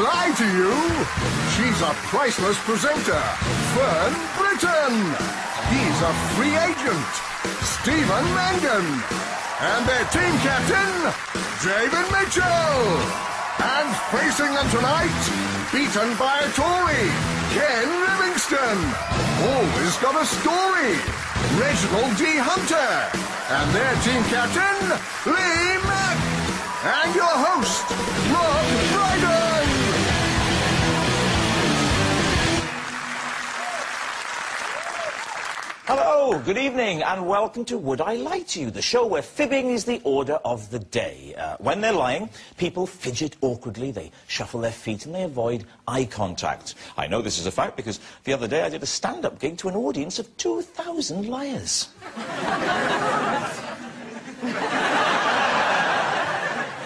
lie to you? She's a priceless presenter, Fern Britton. He's a free agent, Stephen Mangan. And their team captain, David Mitchell. And facing them tonight, beaten by a Tory, Ken Livingston. Always got a story, Reginald D. Hunter. And their team captain, Lee Mack. And your host, Rob Brydon. Hello, good evening, and welcome to Would I Lie to You, the show where fibbing is the order of the day. When they're lying, people fidget awkwardly, they shuffle their feet, and they avoid eye contact. I know this is a fact because the other day I did a stand-up gig to an audience of 2,000 liars.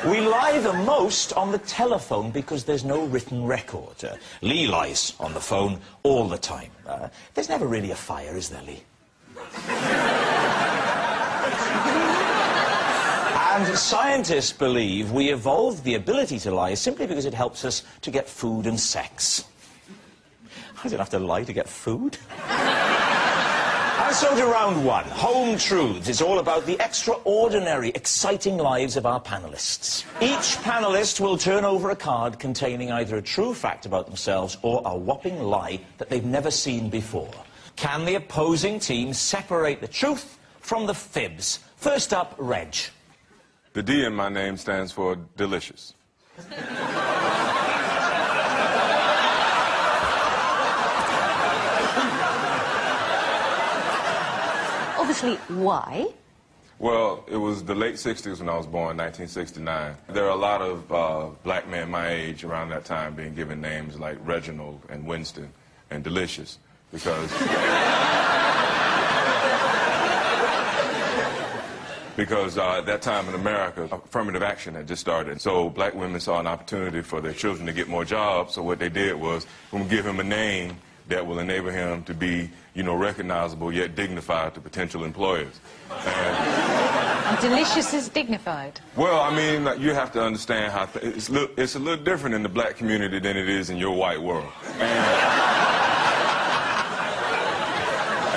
We lie the most on the telephone because there's no written record. Lee lies on the phone all the time. There's never really a fire, is there, Lee? And scientists believe we evolved the ability to lie simply because it helps us to get food and sex. I don't have to lie to get food. And so to round one, Home Truths. It's all about the extraordinary, exciting lives of our panellists. Each panellist will turn over a card containing either a true fact about themselves or a whopping lie that they've never seen before. Can the opposing team separate the truth from the fibs? First up, Reg. The D in my name stands for delicious. Obviously, why? Well, it was the late 60s when I was born, 1969. There are a lot of black men my age around that time being given names like Reginald and Winston and Delicious because... because at that time in America, affirmative action had just started. So black women saw an opportunity for their children to get more jobs, so what they did was, we'll give him a name that will enable him to be, you know, recognizable yet dignified to potential employers. And delicious is dignified? Well, I mean, you have to understand how it's a little different in the black community than it is in your white world.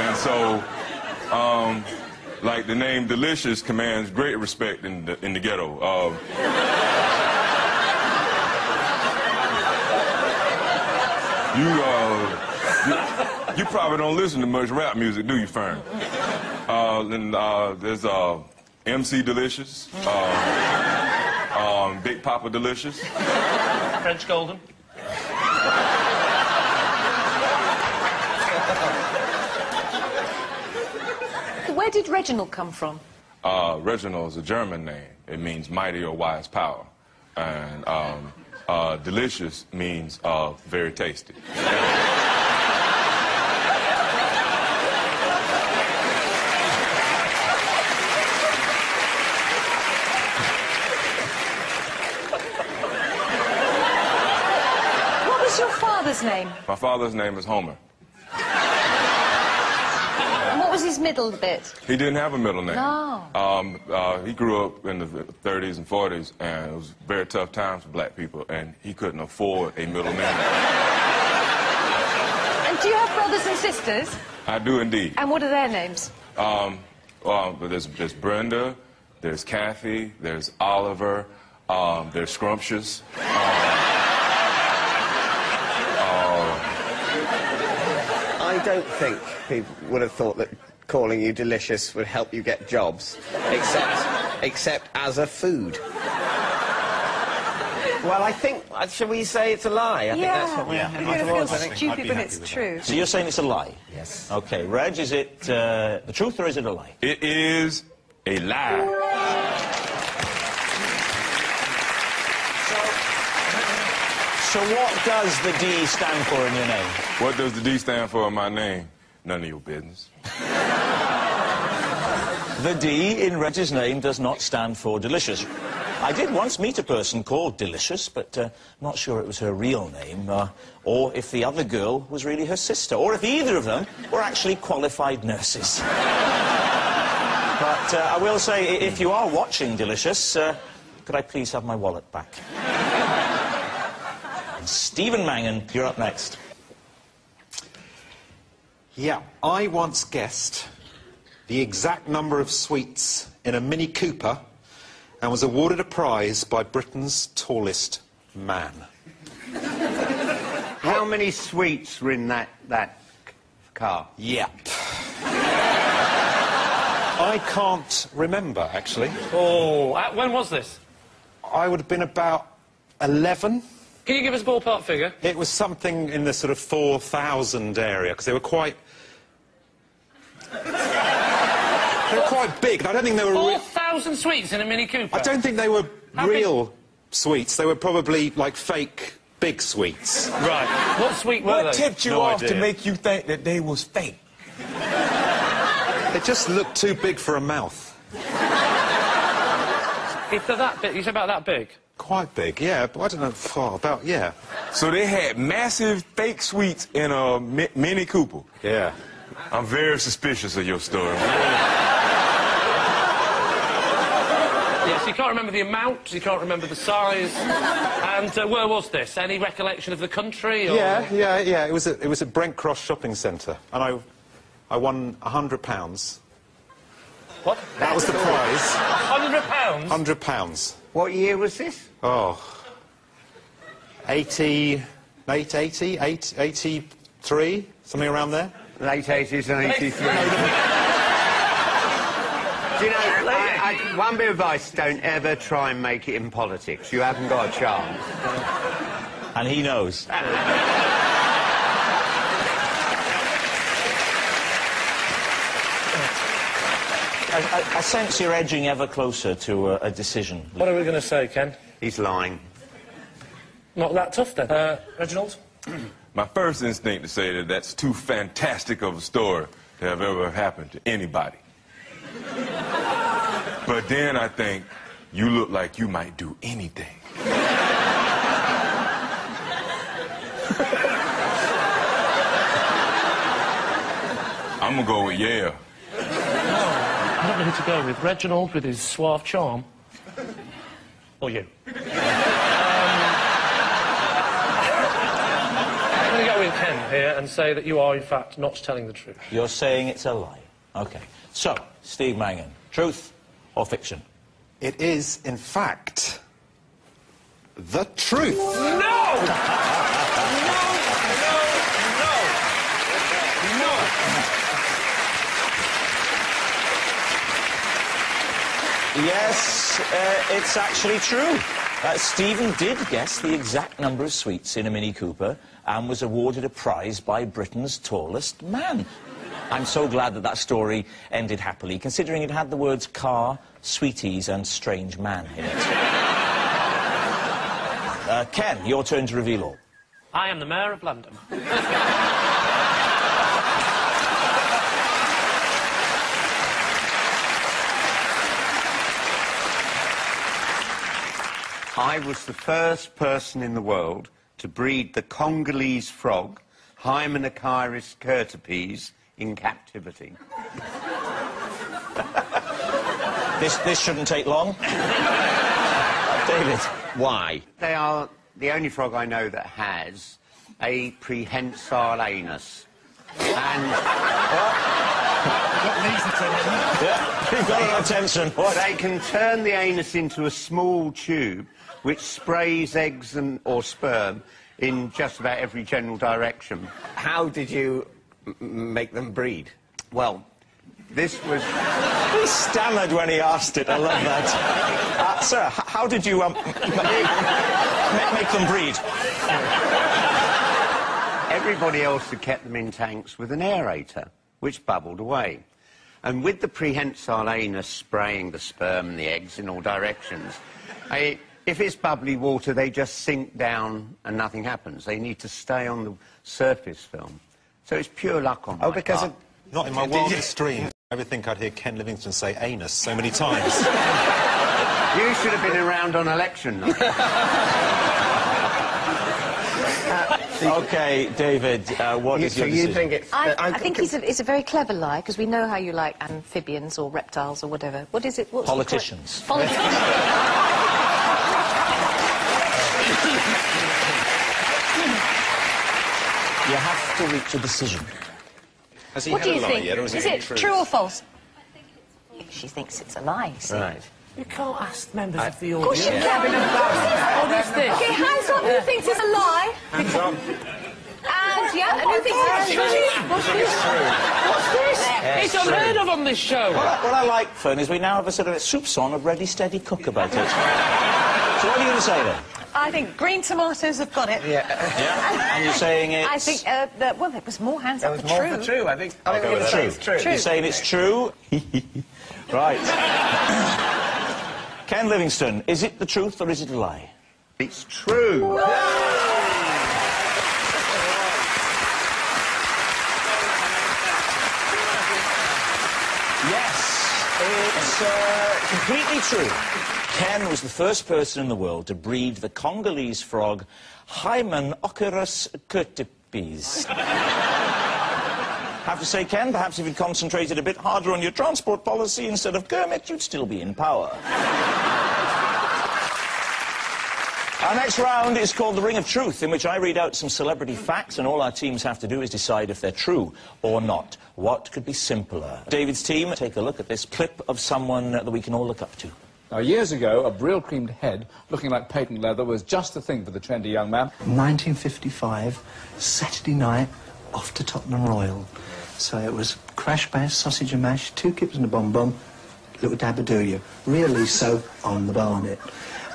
And so, like the name Delicious commands great respect in the ghetto. You probably don't listen to much rap music, do you, Fern? Then there's MC Delicious, Big Papa Delicious. French Golden. Where did Reginald come from? Reginald is a German name. It means mighty or wise power. And delicious means very tasty. What was your father's name? My father's name is Homer. And what was his middle bit? He didn't have a middle name. No. He grew up in the 30s and 40s, and it was very tough times for black people, and he couldn't afford a middle name. And do you have brothers and sisters? I do indeed. And what are their names? Well, there's Brenda, there's Kathy, there's Oliver, there's Scrumptious. I don't think people would have thought that calling you delicious would help you get jobs, except as a food. Well, I think, shall we say it's a lie? I think that's what we're heading towards. It feels stupid when it's true. So you're saying it's a lie? Yes. Okay, Reg, is it the truth or is it a lie? It is a lie. So what does the D stand for in your name? What does the D stand for in my name? None of your business. The D in Reg's name does not stand for delicious. I did once meet a person called Delicious, but not sure it was her real name, or if the other girl was really her sister, or if either of them were actually qualified nurses. But I will say, if you are watching Delicious, could I please have my wallet back? Stephen Mangan, you're up next. Yeah, I once guessed the exact number of sweets in a Mini Cooper and was awarded a prize by Britain's tallest man. How many sweets were in that car? Yep. I can't remember, actually. Oh, when was this? I would have been about 11. Can you give us a ballpark figure? It was something in the sort of 4,000 area, because they were quite... they were quite big. I don't think they were... 4,000 sweets in a Mini Cooper? I don't think they were real sweets. They were probably, like, fake big sweets. Right. What sweet were they? What tipped you off to make you think that they was fake? They just looked too big for a mouth. If they're that big, you said about that big? Quite big, yeah, but I don't know, about, yeah. So they had massive fake sweets in a Mini Cooper. Yeah. I'm very suspicious of your story. Yes, you can't remember the amount, you can't remember the size. And where was this? Any recollection of the country? Or... Yeah. It was at Brent Cross Shopping Centre, and I won £100. What? That was the prize. £100? £100. What year was this? Oh. 83, something around there. Late 80s and 83. Do you know, one bit of advice, don't ever try and make it in politics. You haven't got a chance. And he knows. I sense you're edging ever closer to a decision. What are we going to say, Ken? He's lying. Not that tough, then. Reginald? My first instinct to say that that's too fantastic of a story to have ever happened to anybody. But then I think, you look like you might do anything. I'm gonna go with yeah. I don't know who to go with. Reginald with his suave charm. Or you. I'm going to go with Ken here and say that you are, in fact, not telling the truth. You're saying it's a lie. OK. So, Steve Mangan, truth or fiction? It is, in fact, the truth. No! Yes, it's actually true. Stephen did guess the exact number of sweets in a Mini Cooper and was awarded a prize by Britain's tallest man. I'm so glad that that story ended happily, considering it had the words car, sweeties and strange man in it. Ken, your turn to reveal all. I am the Mayor of London. I was the first person in the world to breed the Congolese frog, Hymenocyrus curtipes, in captivity. This shouldn't take long. David. Why? They are the only frog I know that has a prehensile anus. And... Yeah, you've got our attention. What? They can turn the anus into a small tube which sprays eggs or sperm in just about every general direction. How did you make them breed? Well, this was... He stammered when he asked it. I love that. Sir, how did you make them breed? Everybody else had kept them in tanks with an aerator, which bubbled away. And with the prehensile anus spraying the sperm and the eggs in all directions, if it's bubbly water, they just sink down and nothing happens. They need to stay on the surface film. So it's pure luck on my part. Of... Not in my wildest dreams. I ever think I'd hear Ken Livingstone say anus so many times. You should have been around on election night. OK, David, what is your decision? Think it's... I think it's a very clever lie, because we know how you like amphibians or reptiles or whatever. What is it? What's Politicians. Politicians. You have to reach a decision. Has he What had do a you lie think? yet, or is Is it it truth? true or false? She thinks it's a lie, see? Right. You can't ask members of the Of course audience. you can. What is this? Okay, hands up who thinks it's a lie. Hands up. And, yeah, and who thinks it's true? What's this? It's unheard of on this show. What I like, Fern, is we now have a sort of soupçon of ready, steady cook about it. So what are you going to say, then? I think green tomatoes have got it. Yeah? And you're saying it's... I think, well, it was more hands That up was for more true. for true, I think. I'll I think go we're with going to say true. it's true. You're saying it's true? Right. Ken Livingstone, is it the truth or is it a lie? It's true. Yes, it's completely true. Ken was the first person in the world to breed the Congolese frog Hymenopterus curtipes. Have to say, Ken, perhaps if you'd concentrated a bit harder on your transport policy instead of Kermit, you'd still be in power. Our next round is called the Ring of Truth, in which I read out some celebrity facts, and all our teams have to do is decide if they're true or not. What could be simpler? David's team, take a look at this clip of someone that we can all look up to. Now, years ago, a brill-creamed head looking like patent leather was just the thing for the trendy young man. 1955, Saturday night, off to Tottenham Royal. So it was crash bash, sausage and mash, 2 kippers and a bum-bum, little dab of do-you, really so on the barnet.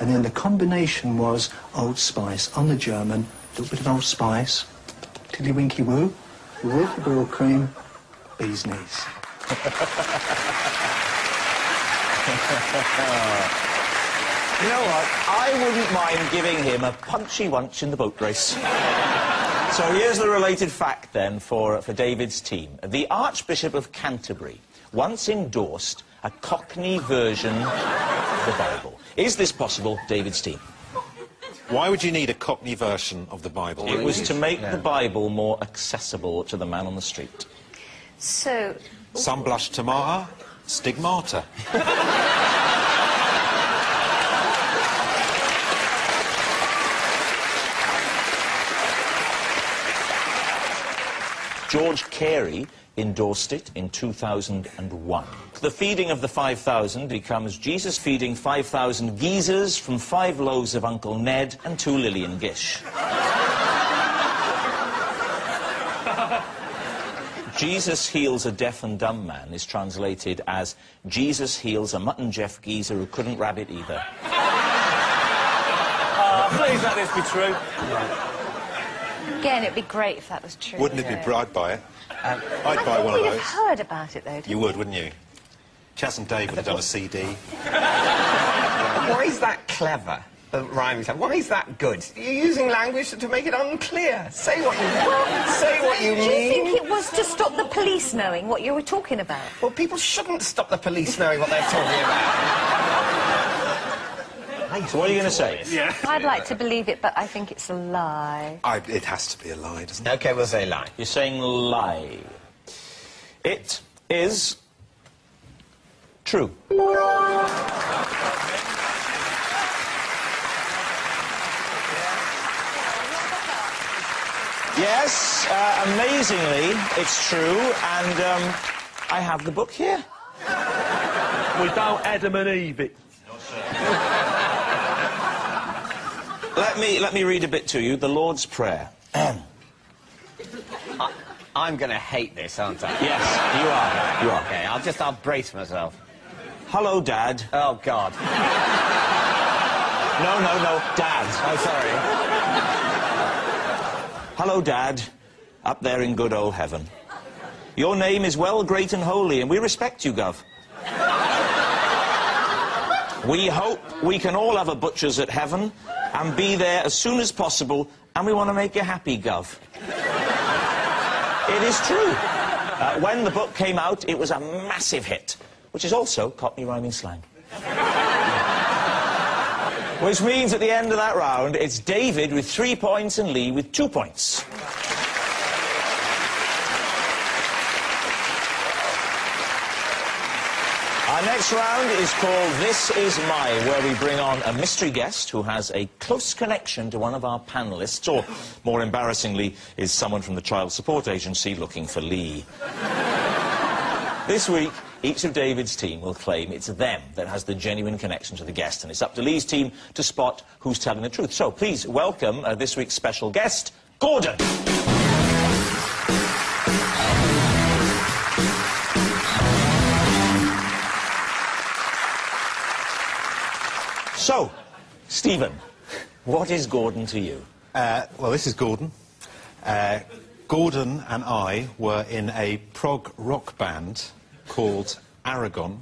And then the combination was Old Spice on the German, a little bit of Old Spice, tiddly-winky-woo, with the brill cream, bee's knees. You know what? I wouldn't mind giving him a punchy once in the boat race. So here's the related fact, then, for David's team. The Archbishop of Canterbury once endorsed a Cockney version of the Bible. Is this possible, David's team? Why would you need a Cockney version of the Bible? It was to make the Bible more accessible to the man on the street. So, Some blush tomato, stigmata. George Carey endorsed it in 2001. The feeding of the 5,000 becomes Jesus feeding 5,000 geezers from 5 loaves of Uncle Ned and 2 Lillian Gish. Jesus heals a deaf and dumb man is translated as Jesus heals a Mutt and Jeff geezer who couldn't rabbit either. Please let this be true. again, it'd be great if that was true. Wouldn't it be? I'd buy it. I'd I buy think one of we'd those. have heard about it, though, didn't You would, wouldn't you? Chas and Dave would have done a CD. Why is that clever? The rhymes. Why is that good? You're using language to make it unclear. Say what you Do you mean. think it was to stop the police knowing what you were talking about? Well, people shouldn't stop the police knowing what they're talking about. So what are you going to say? Yeah. I'd like to believe it, but I think it's a lie. It has to be a lie, doesn't it? OK, we'll say lie. You're saying lie. It is true. Yes, amazingly, it's true, and I have the book here. We don't Adam and Eve it. Let me read a bit to you, the Lord's Prayer. I'm going to hate this, aren't I? Yes, you are. You are. OK, I'll brace myself. Hello, Dad. Oh, God. No, Dad. Oh, sorry. Hello, Dad, up there in good old heaven. Your name is well, great and holy, and we respect you, Gov. We hope we can all have a butcher's at heaven and be there as soon as possible, and we want to make you happy, Gov. It is true. When the book came out, it was a massive hit, which is also Cockney rhyming slang. Which means at the end of that round, it's David with 3 points and Lee with 2 points. Our next round is called This Is My, where we bring on a mystery guest who has a close connection to one of our panellists, or, more embarrassingly, is someone from the Child Support Agency looking for Lee. This week, each of David's team will claim it's them that has the genuine connection to the guest, and it's up to Lee's team to spot who's telling the truth. So, please welcome this week's special guest, Gordon. So, Stephen, what is Gordon to you? Well, this is Gordon. Gordon and I were in a prog rock band called Aragon,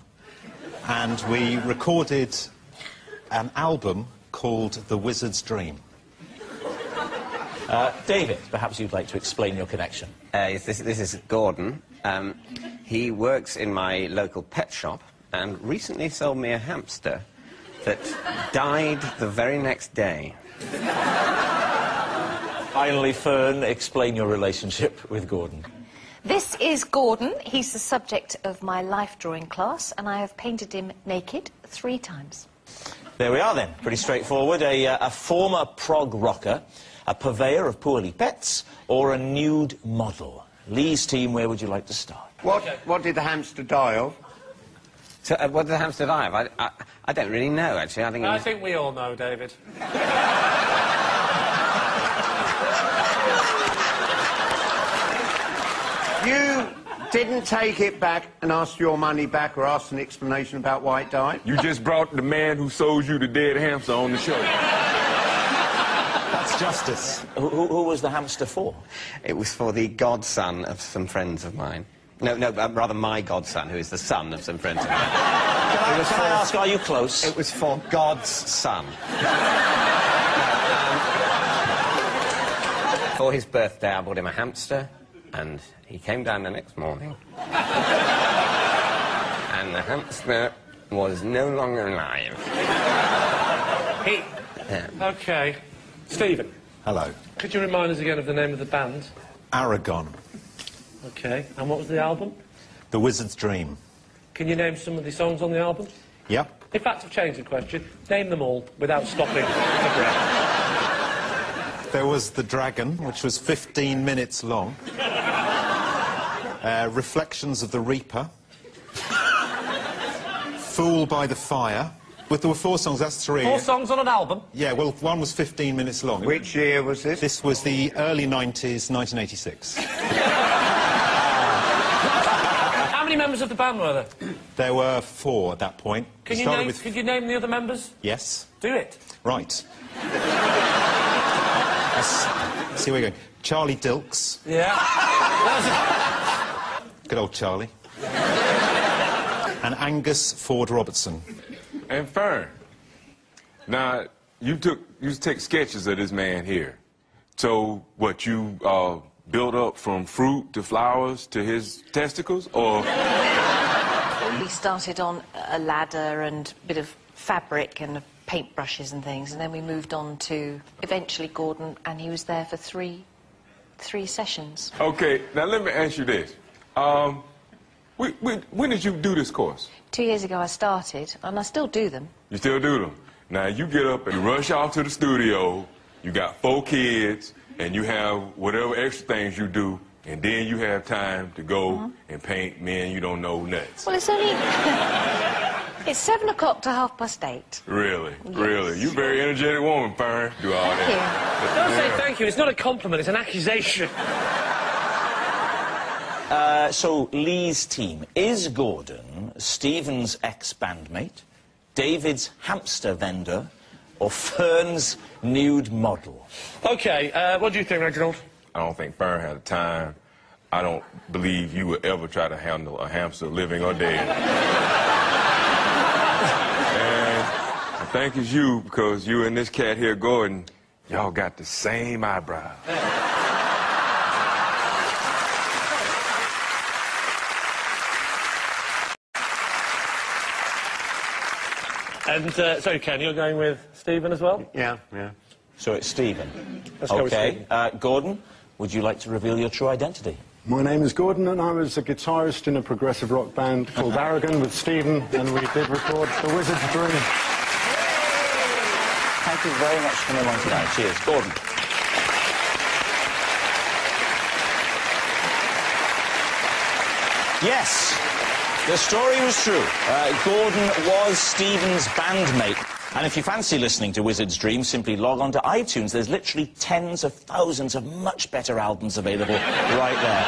and we recorded an album called The Wizard's Dream. David, perhaps you'd like to explain your connection. Yes, this is Gordon. He works in my local pet shop and recently sold me a hamster that died the very next day. Finally, Fern, explain your relationship with Gordon. This is Gordon. He's the subject of my life drawing class, and I have painted him naked 3 times. There we are, then. Pretty straightforward. A former prog rocker, a purveyor of poorly pets, or a nude model. Lee's team, where would you like to start? What did the hamster die of? So, what did the hamster die of? I don't really know, actually. I think we all know, David. You didn't take it back and ask your money back or ask an explanation about why it died? You just brought the man who sold you the dead hamster on the show. That's justice. Who was the hamster for? It was for the godson of some friends of mine. No, rather my godson, who is the son of some friends of mine. Can I ask, are you close? It was for God's son. For his birthday, I bought him a hamster, and he came down the next morning. And the hamster was no longer alive. OK. Stephen. Hello. Could you remind us again of the name of the band? Aragon. OK. And what was the album? The Wizard's Dream. Can you name some of the songs on the album? Yep. In fact, I've changed the question. Name them all without stopping for breath. There was The Dragon, which was 15 minutes long. Reflections of the Reaper. Fool by the Fire. Well, there were 4 songs, that's 3. 4 songs on an album? Yeah, well, one was 15 minutes long. Which year was this? This was the early 90s, 1986. How many members of the band were there? There were 4 at that point. Could you name the other members? Yes. Do it. Right. Let's see where we're going. Charlie Dilks. Yeah. Good old Charlie. And Angus Ford Robertson. And Fern. Now, you take sketches of this man here. So, what, you built up from fruit to flowers to his testicles, or...? We started on a ladder and a bit of fabric and paintbrushes and things, and then we moved on to, eventually, Gordon, and he was there for three sessions. Okay, now let me ask you this. When did you do this course? 2 years ago I started, and I still do them. You still do them? Now, you get up and you rush off to the studio, you got 4 kids, and you have whatever extra things you do, and then you have time to go and paint men you don't know nuts. Well, it's only... It's 7 o'clock to 8:30. Really? Yes. Really? You very energetic woman, Fern. Do all that. Don't say thank you. It's not a compliment, it's an accusation. So, Lee's team. Is Gordon Stephen's ex-bandmate, David's hamster vendor, or Fern's nude model? OK, what do you think, Reginald? I don't think Fern had the time. I don't believe you would ever try to handle a hamster, living or dead. And I think it's you, because you and this cat here, Gordon, y'all got the same eyebrows. And, so, Ken, you're going with Stephen as well? Yeah. So it's Stephen. Let's go with Stephen. Gordon, would you like to reveal your true identity? My name is Gordon, and I was a guitarist in a progressive rock band called Aragon with Stephen, and we did record The Wizard's Dream. Thank you very much for coming along tonight. Cheers. Gordon. Yes, the story was true. Gordon was Stephen's bandmate. And if you fancy listening to Wizard's Dream, simply log on to iTunes. There's literally tens of thousands of much better albums available right there.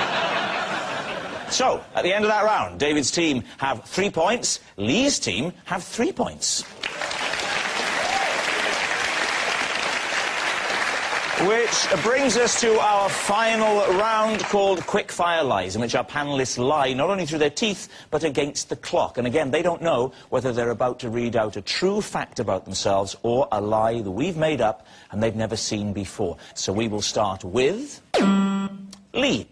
So, at the end of that round, David's team have 3 points, Lee's team have 3 points. Which brings us to our final round called Quickfire Lies, in which our panellists lie not only through their teeth, but against the clock. And again, they don't know whether they're about to read out a true fact about themselves or a lie that we've made up and they've never seen before. So we will start with Lee.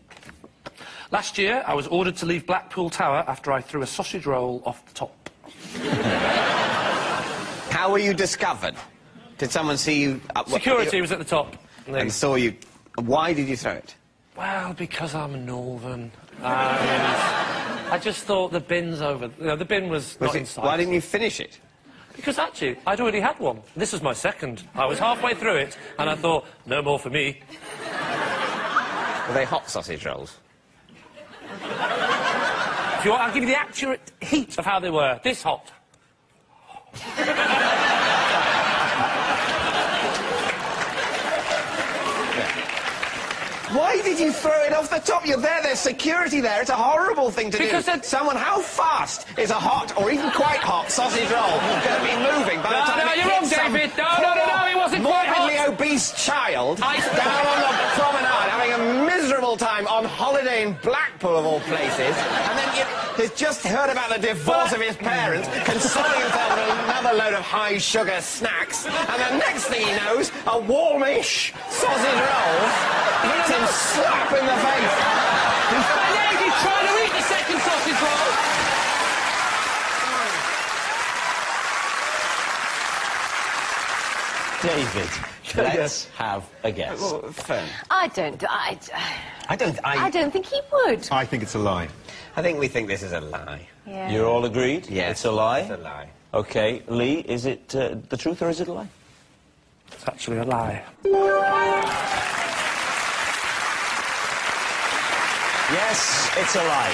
Last year, I was ordered to leave Blackpool Tower after I threw a sausage roll off the top. How were you discovered? Did someone see you? Security was at the top. And saw you. Why did you throw it? Well, because I'm a northern. I just thought the bin's over. You know, the bin was not in sight. Why didn't you finish it? Because actually, I'd already had one. This was my second. I was halfway through it, and I thought, no more for me. Were they hot sausage rolls? If you want, I'll give you the accurate heat of how they were. This hot. Why did you throw it off the top? You're there, there's security there. It's a horrible thing to do. Someone, how fast is a hot, or even quite hot, sausage roll going to be moving by the time you're wrong, David. No, it wasn't quite hot. Morbidly obese child down on the promenade having a miserable time on holiday in Blackpool, of all places, and then he's just heard about the divorce of his parents, consoling himself with another load of high-sugar snacks, and the next thing he knows, a warmish sausage roll hits him slap in the face. He's trying to eat the second sausage roll. David, let's have a guess. Fern. I don't think he would. I think it's a lie. I think we think this is a lie. Yeah. You're all agreed? Yes. It's a lie? It's a lie. OK, Lee, is it the truth or is it a lie? It's actually a lie. Yes, it's a lie.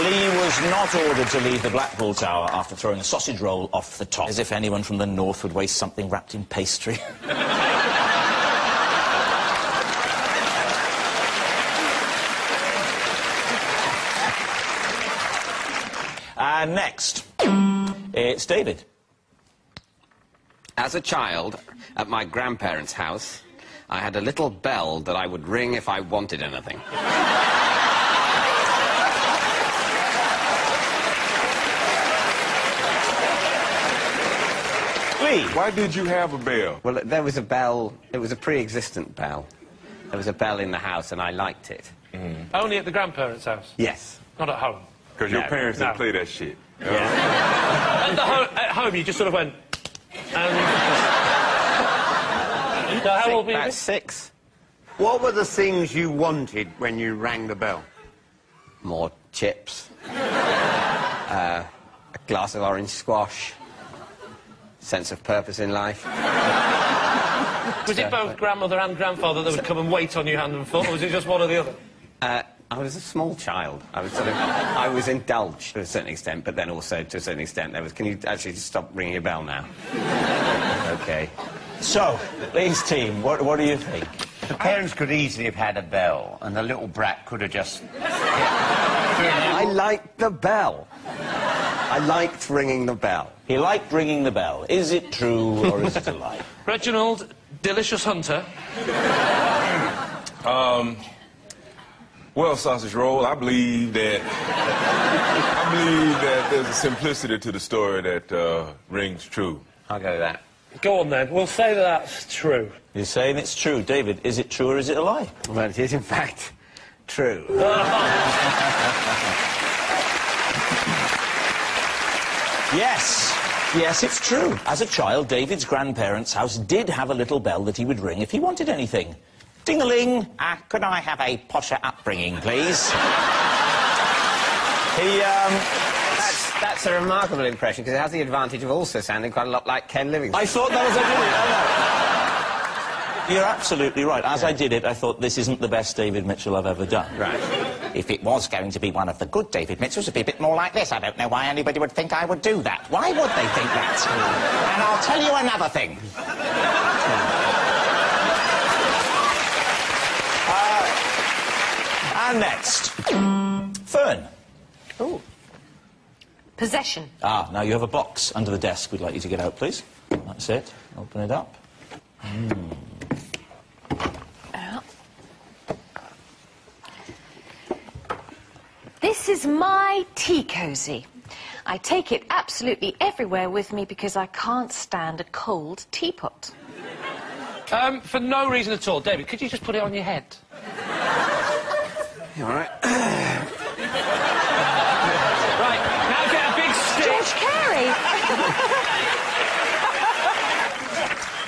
Lee was not ordered to leave the Blackpool Tower after throwing a sausage roll off the top. As if anyone from the north would waste something wrapped in pastry. Next, it's David. As a child, at my grandparents' house, I had a little bell that I would ring if I wanted anything. Lee, why did you have a bell? Well, there was a bell. It was a pre-existent bell. There was a bell in the house, and I liked it. Only at the grandparents' house? Yes. Not at home? Because your parents didn't play that shit. Yeah. At home, you just sort of went... And... So how old were you? About 6. What were the things you wanted when you rang the bell? More chips. A glass of orange squash. Sense of purpose in life. Was it both grandmother and grandfather that would come and wait on you hand and foot, or was it just one or the other? I was a small child. I was indulged to a certain extent, but then also to a certain extent there was... Can you actually just stop ringing your bell now? OK. So, Lee's team, what do you think? The parents could easily have had a bell, and the little brat could have just... I liked the bell. I liked ringing the bell. He liked ringing the bell. Is it true or is it a lie? Reginald, delicious hunter. Well, sausage roll, I believe that there's a simplicity to the story that rings true. I'll go with that. Go on, then. We'll say that that's true. You're saying it's true. David, is it true or is it a lie? Well, it is, in fact, true. Yes. Yes, it's true. As a child, David's grandparents' house did have a little bell that he would ring if he wanted anything. Ding-a-ling. Could I have a posher upbringing, please? That's a remarkable impression, because it has the advantage of also sounding quite a lot like Ken Livingstone. I thought that was a You're absolutely right. As I did it, I thought this isn't the best David Mitchell I've ever done. Right. If it was going to be one of the good David Mitchells, it'd be a bit more like this. I don't know why anybody would think I would do that. Why would they think that? And I'll tell you another thing. And next, Fern. Ooh. Possession. Now you have a box under the desk we'd like you to get out, please. That's it. Open it up. This is my tea cosy. I take it absolutely everywhere with me because I can't stand a cold teapot. For no reason at all. David, could you just put it on your head? You all right? Right, now get a big stick. George Carey!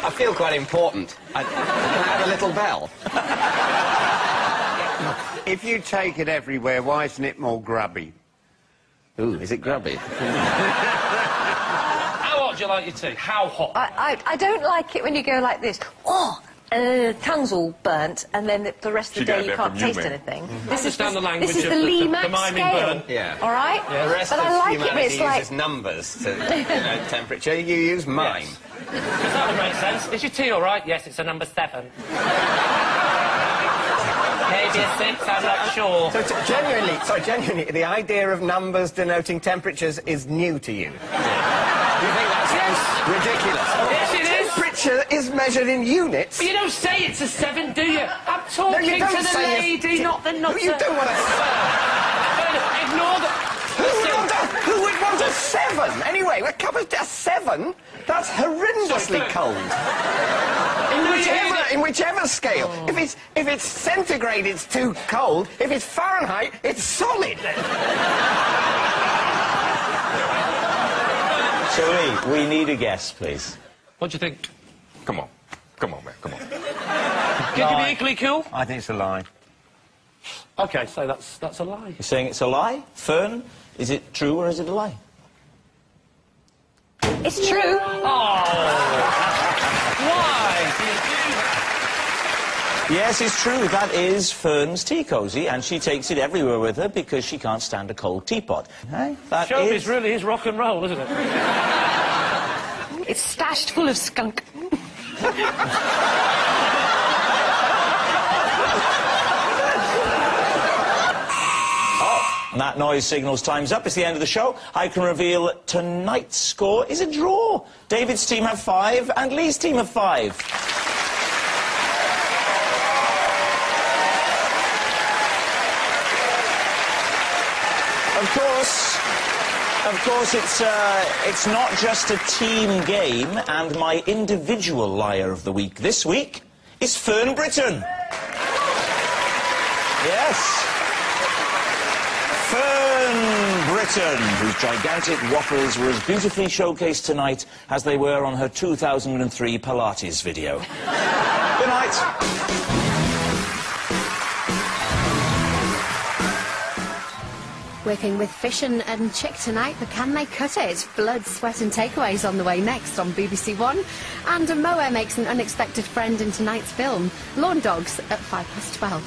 I feel quite important. Can I have a little bell? If you take it everywhere, why isn't it more grubby? Ooh, is it grubby? How hot do you like your tea? How hot? I don't like it when you go like this. Oh! Tongue's all burnt, and then the rest of the day you can't taste anything. This is the language this is of the Lee the Max miming scale. burn. Yeah. All right? Yeah, the rest but of I like it humanity when it's like... uses numbers to temperature. You use mime. Yes. That would make sense. Is your tea all right? Yes, it's a number 7. Maybe a 6, I'm not sure. So genuinely, the idea of numbers denoting temperatures is new to you. Do you think that sounds ridiculous? Yes, it is. Temperature is measured in units. But you don't say it's a 7, do you? I'm talking to the lady, not the nutter. You don't want a 7. Ignore the... Who would want a 7? Anyway, a cup of a 7? That's horrendously cold. In whichever scale. Oh. If it's centigrade, it's too cold. If it's Fahrenheit, it's solid. So, Lee, we need a guess, please. What do you think? Come on. Come on, man. Come on. Can you be equally cool? I think it's a lie. OK, so that's a lie. You're saying it's a lie? Fern, is it true or is it a lie? It's true. Oh! Why do you do that? Yes, it's true. That is Fern's tea cosy, and she takes it everywhere with her because she can't stand a cold teapot. Hey? That Showbiz really is rock and roll, isn't it? It's stashed full of skunk. And that noise signals time's up. It's the end of the show. I can reveal tonight's score is a draw. David's team have 5 and Lee's team have 5. Of course, it's not just a team game, and my individual liar of the week this week is Fern Britton. Yes. Fern Britton, whose gigantic waffles were as beautifully showcased tonight as they were on her 2003 Pilates video. Good night. Working with fish and chick tonight, but can they cut it? Blood, Sweat and Takeaways on the way next on BBC One. And Moe makes an unexpected friend in tonight's film, Lawn Dogs, at 12:05.